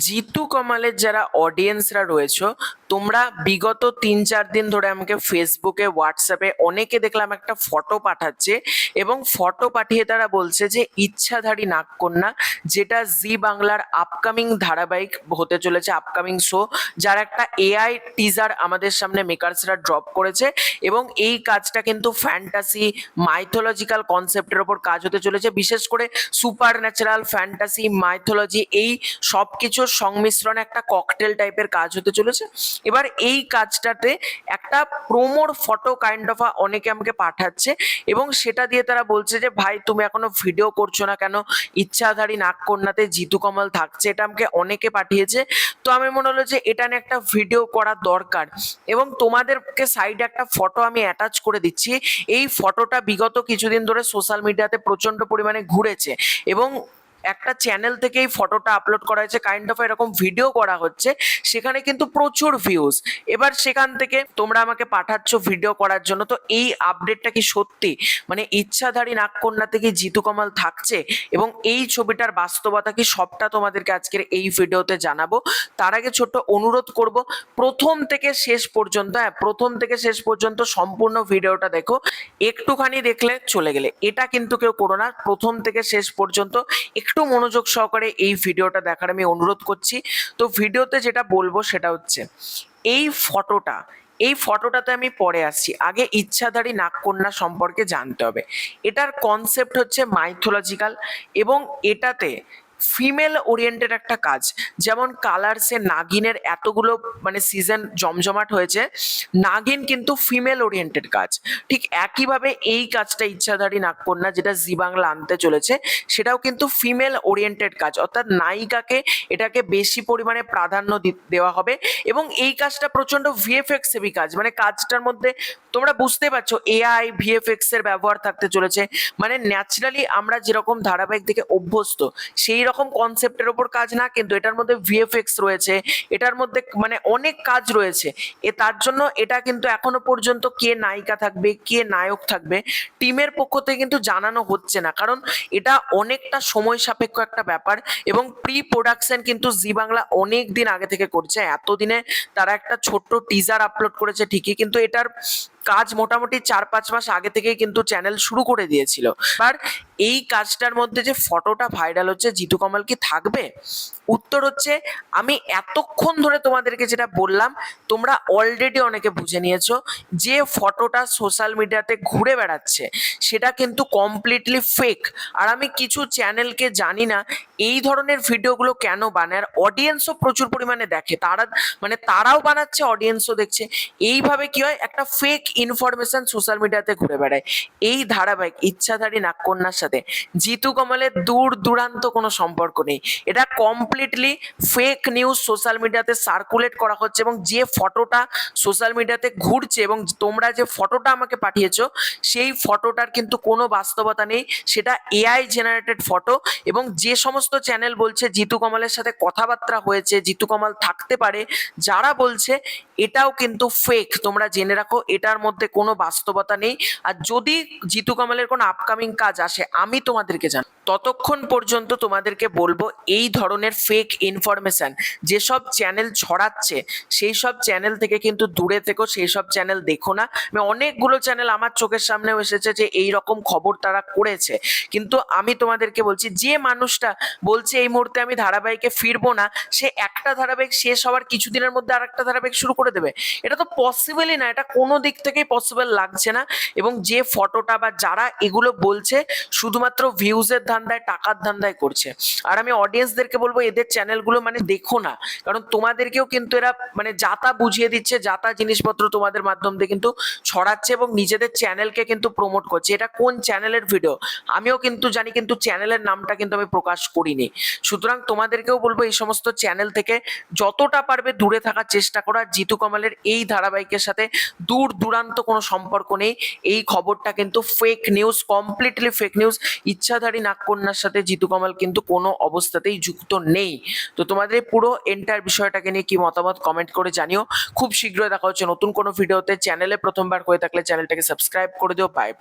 জিতু কমালের যারা অডিয়েন্সরা রয়েছে, তোমরা বিগত 3-4 দিন ধরে আমাকে ফেসবুকে, হোয়াটসঅ্যাপে অনেকে দেখলাম একটা ফটো পাঠাচ্ছে এবং ফটো পাঠিয়ে তারা বলছে যে ইচ্ছাধারী নাগকন্যা, যেটা জি বাংলার আপকামিং ধারাবাহিক হতে চলেছে, আপকামিং শো, যার একটা এআই টিজার আমাদের সামনে মেকার্সরা ড্রপ করেছে এবং এই কাজটা কিন্তু ফ্যান্টাসি মাইথোলজিক্যাল কনসেপ্টের ওপর কাজ হতে চলেছে, বিশেষ করে সুপার ন্যাচারাল ফ্যান্টাসি মাইথোলজি এই সব কিছুর সংমিশ্রণে একটা ককটেল টাইপের কাজ হতে চলেছে। এবার এই কাজটাতে একটা প্রোমোর ফটো কাইন্ড অফ অনেকে আমাকে পাঠাচ্ছে এবং সেটা দিয়ে তারা বলছে যে ভাই তুমি এখনো ভিডিও করছো না কেন, ইচ্ছাধারী নাগকন্যাতে জিতু কমল থাকছে, এটা আমাকে অনেকে পাঠিয়েছে। তো আমি মনে হলো যে এটা নিয়ে একটা ভিডিও করা দরকার এবং তোমাদেরকে সাইডে একটা ফটো আমি অ্যাটাচ করে দিচ্ছি। এই ফটোটা বিগত কিছুদিন ধরে সোশ্যাল মিডিয়াতে প্রচন্ড পরিমাণে ঘুরেছে এবং একটা চ্যানেল থেকে এই ফটোটা আপলোড করা হয়েছে, কাইন্ড অফ এরকম ভিডিও করা হচ্ছে, সেখানে কিন্তু প্রচুর ভিউজ। এবার সেখান থেকে তোমরা আমাকে পাঠাচ্ছ ভিডিও করার জন্য, তো এই আপডেটটা কি সত্যি, মানে ইচ্ছাধারী নাগকন্যাতে কি জিতু কমল থাকছে এবং এই ছবিটার বাস্তবতা কি, সবটা তোমাদেরকে আজকের এই ভিডিওতে জানাবো। তার আগে ছোট্ট অনুরোধ করব, প্রথম থেকে শেষ পর্যন্ত, প্রথম থেকে শেষ পর্যন্ত সম্পূর্ণ ভিডিওটা দেখো। একটুখানি দেখলে চলে গেলে এটা কিন্তু কেউ করো না, প্রথম থেকে শেষ পর্যন্ত একটু মনোযোগ সহকারে এই ভিডিওটা দেখার আমি অনুরোধ করছি। তো ভিডিওতে যেটা বলবো সেটা হচ্ছে এই ফটোটাতে আমি পরে আসছি, আগে ইচ্ছাধারী নাগকন্যা সম্পর্কে জানতে হবে। এটার কনসেপ্ট হচ্ছে মাইথোলজিক্যাল এবং এটাতে ফিমেল ওরিয়েন্টেড একটা কাজ। যেমন কালার্সে নাগিনের এতগুলো মানে সিজন জমজমাট হয়েছে, নাগিন কিন্তু ফিমেল ওরিয়েন্টেড কাজ। ঠিক একইভাবে এই কাজটা ইচ্ছাধারী নাগকন্যা যেটা জি বাংলা আনতে চলেছে, সেটাও কিন্তু ফিমেল ওরিয়েন্টেড কাজ, অর্থাৎ নায়িকাকে এটাকে বেশি পরিমাণে প্রাধান্য দেওয়া হবে এবং এই কাজটা প্রচন্ড ভিএফএক্স হেভি কাজ। মানে কাজটার মধ্যে তোমরা বুঝতে পারছো এআই ভিএফএক্স এর ব্যবহার থাকতে চলেছে। মানে ন্যাচারালি আমরা যেরকম ধারাবাহিক থেকে অভ্যস্ত সেই রকম কনসেপ্টের ওপর কাজ না, কিন্তু এটার মধ্যে ভিএফএক্স রয়েছে, এটার মধ্যে মানে অনেক কাজ রয়েছে। তার জন্য এটা কিন্তু এখনো পর্যন্ত কে নায়িকা থাকবে কে নায়ক থাকবে টিমের পক্ষ থেকে কিন্তু জানানো হচ্ছে না, কারণ এটা অনেকটা সময় সাপেক্ষ একটা ব্যাপার এবং প্রি প্রোডাকশন কিন্তু জি বাংলা অনেক দিন আগে থেকে করছে। এতদিনে তারা একটা ছোট্ট টিজার আপলোড করেছে ঠিকই, কিন্তু এটার কাজ মোটামুটি 4-5 মাস আগে থেকেই কিন্তু চ্যানেল শুরু করে দিয়েছিল। আর এই কাজটার মধ্যে যে ফটোটা ভাইরাল হচ্ছে, জিতু কমল কি থাকবে? উত্তর হচ্ছে, আমি এতক্ষণ ধরে তোমাদেরকে যেটা বললাম তোমরা অলরেডি অনেকে বুঝে নিয়েছো, যে ফটোটা সোশ্যাল মিডিয়াতে ঘুরে বেড়াচ্ছে সেটা কিন্তু কমপ্লিটলি ফেক। আর আমি কিছু চ্যানেলকে জানি না এই ধরনের ভিডিওগুলো কেন বানায়, আর অডিয়েন্সও প্রচুর পরিমাণে দেখে, তারাও বানাচ্ছে অডিয়েন্সও দেখছে। এইভাবে কি হয়, একটা ফেক ইনফরমেশন সোশ্যাল মিডিয়াতে ঘুরে বেড়ায়। এই ধারাবাহিক ইচ্ছাধারী নাগকন্যার সাথে জিতু কমলের দূর দূরান্ত কোনো সম্পর্ক নেই, এটা কমপ্লিটলি ফেক নিউজ সোশ্যাল মিডিয়াতে সার্কুলেট করা হচ্ছে এবং যে ফটোটা সোশ্যাল মিডিয়াতে ঘুরছে এবং তোমরা যে ফটোটা আমাকে পাঠিয়েছো সেই ফটোটার কিন্তু কোনো বাস্তবতা নেই, সেটা এআই জেনারেটেড ফটো। এবং যে সমস্ত চ্যানেল বলছে জিতু কমলের সাথে কথাবার্তা হয়েছে, জিতু কমল থাকতে পারে, যারা বলছে এটাও কিন্তু ফেক, তোমরা জেনে রাখো এটার মধ্যে কোনো বাস্তবতা নেই। আর যদি জিতু কমলের কোনো আপকামিং কাজ আসে আমি তোমাদেরকে জানাবো, ততক্ষণ পর্যন্ত তোমাদেরকে বলবো এই ধরনের ফেক ইনফরমেশন যেসব চ্যানেল ছড়াচ্ছে সেই সব চ্যানেল থেকে কিন্তু দূরে থেকো, সেই সব চ্যানেল দেখো না। অনেকগুলো চ্যানেল আমার চোখের সামনেও এসেছে যে এই রকম খবর তারা করেছে, কিন্তু আমি তোমাদেরকে বলছি যে মানুষটা বলছে এই মুহূর্তে আমি ধারাবাহিকে ফিরবো না, সে একটা ধারাবাহিক শেষ হওয়ার কিছুদিনের মধ্যে আর একটা ধারাবাহিক শুরু করে দেবে, এটা তো পসিবলই না, এটা কোনো দিক থেকেই পসিবল লাগছে না। এবং যে ফটোটা বা যারা এগুলো বলছে শুধুমাত্র ভিউজের ধান্দায় টাকার ধান্দায় করছে। আর আমি অডিয়েন্সদেরকে বলবো এদের চ্যানেলগুলো মানে দেখো না, কারণ তোমাদেরকেও কিন্তু এরা মানে যাতা বুঝিয়ে দিচ্ছে, যাতা জিনিসপত্র তোমাদের মাধ্যম দিয়ে কিন্তু ছড়াচ্ছে এবং নিজেদের চ্যানেলকে কিন্তু প্রমোট করছে। এটা কোন চ্যানেলের ভিডিও আমিও কিন্তু জানি, কিন্তু চ্যানেলের নামটা কিন্তু আমি প্রকাশ করিনি। সুতরাং তোমাদেরকেও বলবো এই সমস্ত চ্যানেল থেকে যতটা পারবে দূরে থাকার চেষ্টা করা। জিতু কমলের এই ধারাবাহিকের সাথে দূর দূরান্ত কোনো সম্পর্ক নেই, এই খবরটা কিন্তু fake news, completely fake news. ইচ্ছাধারী নাগকন্যার সাথে জিতু কমল কিন্তু কোনো অবস্থাতেই যুক্ত নেই। তো তোমাদের পুরো এন্টার বিষয়টাকে নিয়ে কি মতামত কমেন্ট করে জানিও। খুব শীঘ্রই দেখা হচ্ছে নতুন কোনো ভিডিওতে। চ্যানেলে প্রথমবার হয়ে থাকলে চ্যানেলটাকে সাবস্ক্রাইব করে দিও। Bye bye.